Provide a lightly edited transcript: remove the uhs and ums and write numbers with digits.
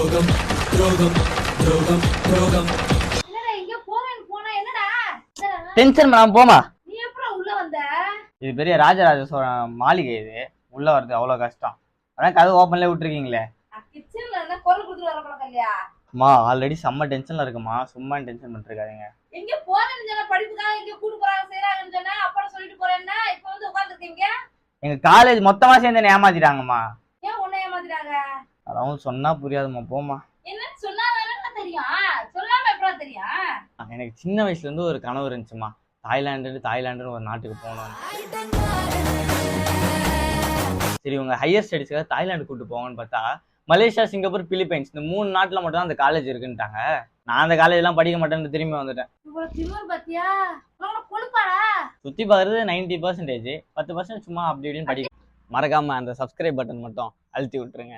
துரோகம் துரோகம் துரோகம் துரோகம். என்னடா இங்க போறேன்னு போனா என்னடா? டென்ஷன் பண்ணாம போமா. நீ எப்பறம் உள்ள வந்த? இது பெரிய ராஜராஜ சோழன் மாளிகை, இது உள்ள வர்றது அவ்வளவு கஷ்டம். அதான் கதவு ஓப்பன்ல விட்டுருக்கீங்களே. கிச்சன்ல என்ன குரல் கொடுத்துட்டு வர பழக்கம் இல்லையா? அம்மா ஆல்ரெடி செம்ம டென்ஷன்ல இருக்குமா, சும்மா டென்ஷன் பண்ணிருக்காதீங்க. எங்க போறேன்னு சொன்ன, படிப்புக்காக எங்க கூட்டு போறாங்க செய்யறாங்கன்னு சொன்னா அப்புறம் சொல்லிட்டு போறேன்னா இப்ப வந்து உட்கார்ந்துருக்கீங்க. எங்க காலேஜ் மொத்தமா சேர்ந்து என்ன ஏமாத்திட்டாங்கம்மா. ஏன் உன்னை ஏமாத்திட்டாங்க? அதான் சொன்னா புரியாதுமா, போமா. என்னன்னு சொன்னாதானே தெரியும், சொல்லாம எப்பறம் தெரியும்? எனக்கு சின்ன வயசுல இருந்து ஒரு கனவு இருந்துச்சுமா, தாய்லாண்டுன்னு ஒரு நாட்டுக்கு போகணும். சரி உங்க ஹையர் ஸ்டடீஸ்க்காக தாய்லாந்து கூட்டு போங்கன்னு பார்த்தா மலேசியா, சிங்கப்பூர், பிலிப்பைன்ஸ் இந்த 3 நாட்டுல மட்டும் தான் அந்த காலேஜ் இருக்குன்ட்டாங்க. நான் அந்த காலேஜ் எல்லாம் படிக்க மாட்டேன்னு திரும்பி வந்துட்டேன். சுத்தி பாக்குறது 90%, 10% சும்மா அப்படி இப்படின்னு படிக்க. மறக்காம அந்த சப்ஸ்கிரைப் பட்டன் மட்டும் அழுத்தி விட்டுருங்க.